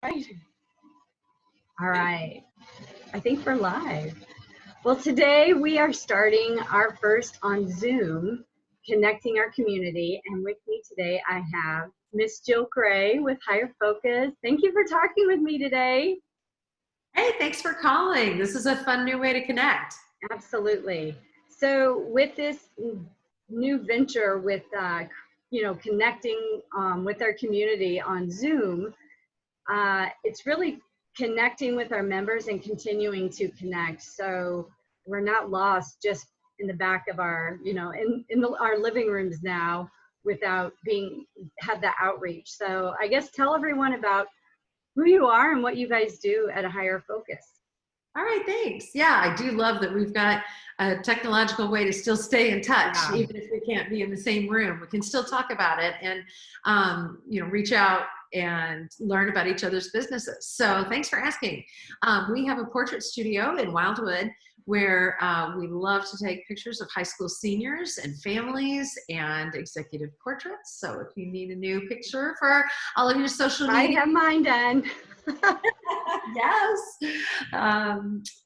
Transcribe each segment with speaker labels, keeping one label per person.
Speaker 1: Right. All right. I think we're live. Well, today we are starting our first on Zoom, connecting our community. And with me today, I have Miss Jill Gray with Higher Focus. Thank you for talking with me today.
Speaker 2: Hey, thanks for calling. This is a fun new way to connect.
Speaker 1: Absolutely. So with this new venture with, connecting with our community on Zoom, it's really connecting with our members and continuing to connect. So we're not lost just in the back of our, our living rooms now without have that outreach. So I guess tell everyone about who you are and what you guys do at A Higher Focus.
Speaker 2: All right, thanks. Yeah, I do love that we've got a technological way to still stay in touch, even if we can't be in the same room. We can still talk about it and, reach out and learn about each other's businesses. So thanks for asking. We have a portrait studio in Wildwood where we love to take pictures of high school seniors and families and executive portraits. So if you need a new picture for all of your social media.
Speaker 1: I have mine done.
Speaker 2: Yes.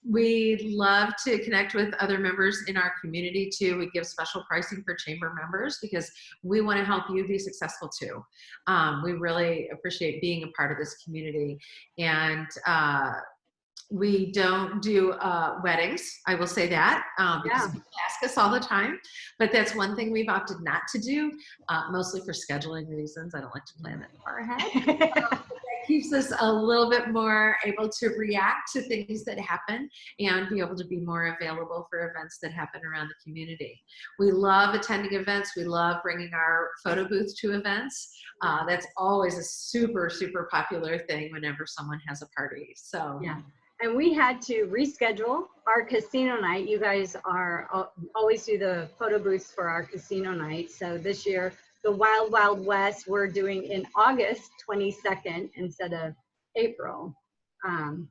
Speaker 2: We love to connect with other members in our community too. We give special pricing for chamber members because we want to help you be successful too. We really appreciate being a part of this community. And we don't do weddings, I will say that, because people ask us all the time, but that's one thing we've opted not to do, mostly for scheduling reasons. I don't like to plan that far ahead. That keeps us a little bit more able to react to things that happen and be able to be more available for events that happen around the community. We love attending events. We love bringing our photo booth to events. That's always a super, super popular thing whenever someone has a party. So
Speaker 1: yeah. And we had to reschedule our casino night. You guys always do the photo booths for our casino night. So this year, the Wild Wild West, we're doing in August 22nd instead of April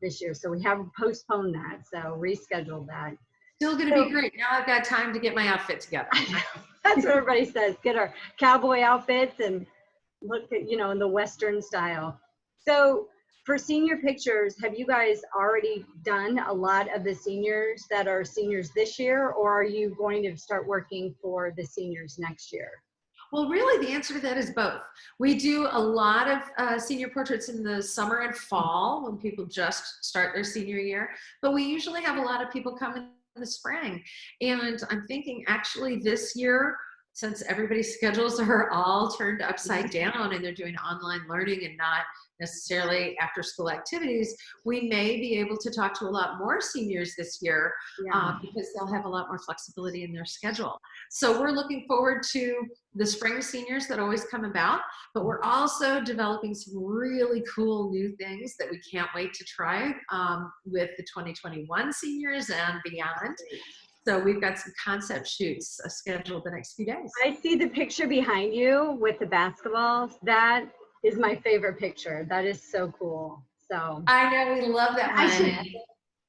Speaker 1: this year. So we have postponed that. So rescheduled that.
Speaker 2: Still going to be great. Now I've got time to get my outfit together.
Speaker 1: That's what everybody says. Get our cowboy outfits and look at, in the Western style. So for senior pictures, have you guys already done a lot of the seniors that are seniors this year, or are you going to start working for the seniors next year?
Speaker 2: Well, really, the answer to that is both. We do a lot of senior portraits in the summer and fall when people just start their senior year, but we usually have a lot of people come in the spring. And I'm thinking actually this year, since everybody's schedules are all turned upside down and they're doing online learning and not necessarily after school activities, we may be able to talk to a lot more seniors this year because they'll have a lot more flexibility in their schedule. So we're looking forward to the spring seniors that always come about, but we're also developing some really cool new things that we can't wait to try with the 2021 seniors and beyond. So we've got some concept shoots scheduled the next few days.
Speaker 1: I see the picture behind you with the basketballs. That is my favorite picture. That is so cool. So
Speaker 2: I know, we love that one.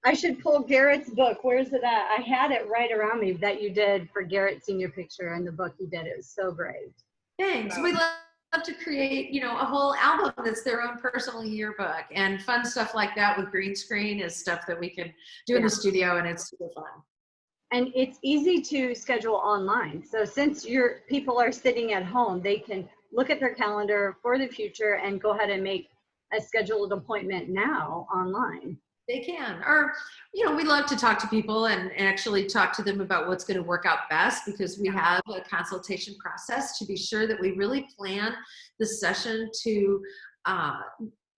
Speaker 1: I should pull Garrett's book. Where's it at? I had it right around me that you did for Garrett's senior picture and the book you did. It was so great.
Speaker 2: Thanks. We love to create, a whole album that's their own personal yearbook, and fun stuff like that with green screen is stuff that we can do in the studio, and it's super fun.
Speaker 1: And it's easy to schedule online. So since people are sitting at home, they can look at their calendar for the future and go ahead and make a scheduled appointment now online.
Speaker 2: They can. Or, we love to talk to people and actually talk to them about what's going to work out best, because we have a consultation process to be sure that we really plan the session to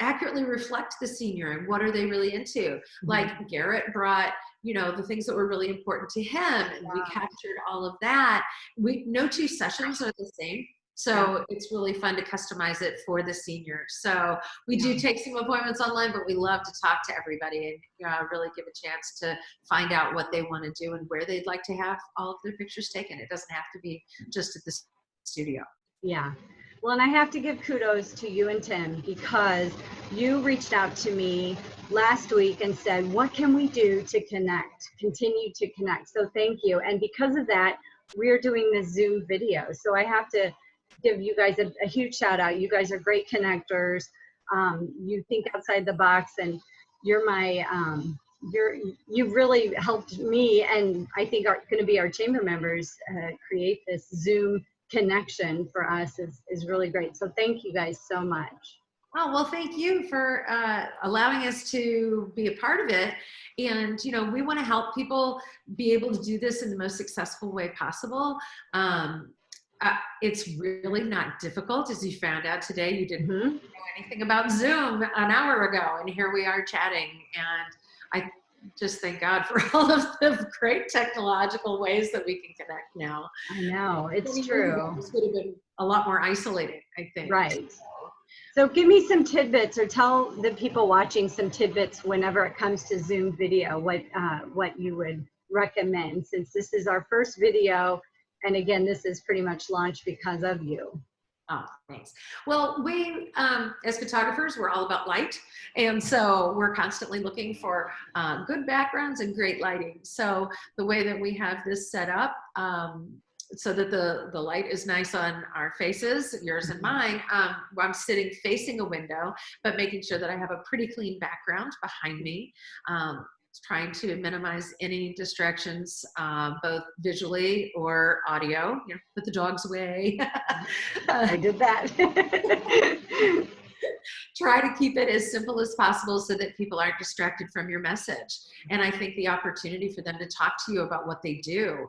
Speaker 2: accurately reflect the senior and what are they really into. Like Garrett brought the things that were really important to him, and we captured all of that. No two sessions are the same, so it's really fun to customize it for the seniors. So we do take some appointments online, but we love to talk to everybody and really give a chance to find out what they want to do and where they'd like to have all of their pictures taken. It doesn't have to be just at the studio.
Speaker 1: Yeah. Well, and I have to give kudos to you and Tim, because you reached out to me last week and said, what can we do to continue to connect? So thank you. And because of that, we're doing the Zoom video. So I have to give you guys a huge shout out. You guys are great connectors. you think outside the box, and you're my, you've really helped me, and I think are going to be our chamber members create this Zoom connection for us is really great. So thank you guys so much.
Speaker 2: Oh, well, thank you for allowing us to be a part of it. And, you know, we want to help people be able to do this in the most successful way possible. It's really not difficult, as you found out today. You didn't know anything about Zoom an hour ago, and here we are chatting. And I just thank God for all of the great technological ways that we can connect now.
Speaker 1: I know, it's true.
Speaker 2: This would have been a lot more isolating, I think.
Speaker 1: Right. So give me some tidbits, or tell the people watching some tidbits whenever it comes to Zoom video, what you would recommend, since this is our first video. And again, this is pretty much launched because of you.
Speaker 2: Oh, thanks. Well, we, as photographers, we're all about light. And so we're constantly looking for good backgrounds and great lighting. So the way that we have this set up, so that the light is nice on our faces, yours and mine, I'm sitting facing a window, but making sure that I have a pretty clean background behind me. Trying to minimize any distractions, both visually or audio. You know, put the dogs away.
Speaker 1: I did that.
Speaker 2: Try to keep it as simple as possible so that people aren't distracted from your message. And I think the opportunity for them to talk to you about what they do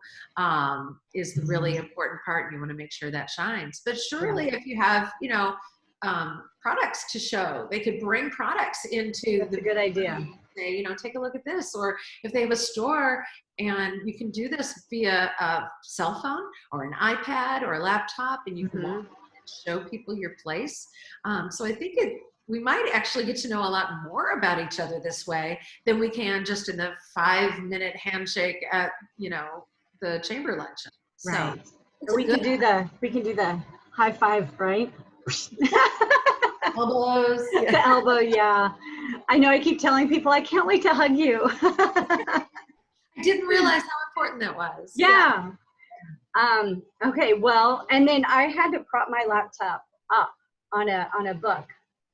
Speaker 2: is the really important part. And you want to make sure that shines. But surely if you have, you know, products to show, they could bring products into
Speaker 1: That's a good idea.
Speaker 2: Say, you know, take a look at this. Or if they have a store, and you can do this via a cell phone or an iPad or a laptop, and you can show people your place. So I think we might actually get to know a lot more about each other this way than we can just in the 5-minute handshake at, you know, the chamber luncheon.
Speaker 1: Right.
Speaker 2: So
Speaker 1: we can do the high five, right?
Speaker 2: elbows. Yeah.
Speaker 1: The elbow, yeah. I know I keep telling people I can't wait to hug you.
Speaker 2: I didn't realize how important that was.
Speaker 1: Yeah. Okay, well, and then I had to prop my laptop up on a book,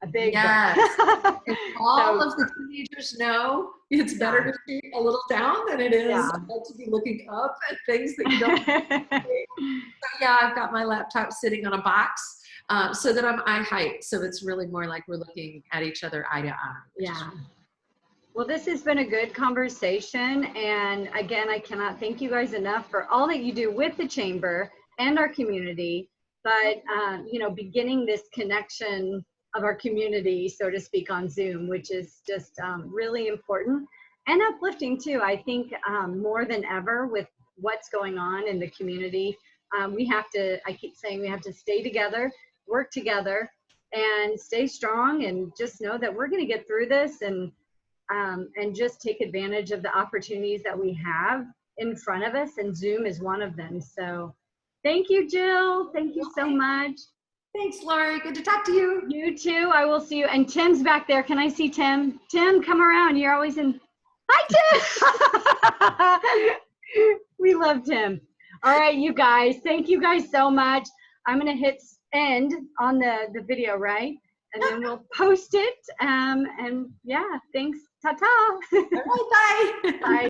Speaker 1: a big book.
Speaker 2: And all of the teenagers know it's better to shoot a little down than it is to be looking up at things that you don't see. So yeah, I've got my laptop sitting on a box so that I'm eye height. So it's really more like we're looking at each other eye to eye.
Speaker 1: Yeah. Well, this has been a good conversation. And again, I cannot thank you guys enough for all that you do with the chamber and our community. But, you know, beginning this connection of our community, so to speak, on Zoom, which is just really important and uplifting too. I think more than ever with what's going on in the community, we have to, I keep saying we have to stay together, work together, and stay strong, and just know that we're going to get through this, and just take advantage of the opportunities that we have in front of us, and Zoom is one of them. So thank you, Jill. Thank you so much.
Speaker 2: Thanks, Lori. Good to talk to you.
Speaker 1: You too. I will see you. And Tim's back there. Can I see Tim? Tim, come around. You're always in. Hi, Tim. We love Tim. All right, you guys. Thank you guys so much. I'm going to hit end on the video, right? And then we'll post it. And yeah, thanks. Ta-ta.
Speaker 2: Bye.
Speaker 1: Bye.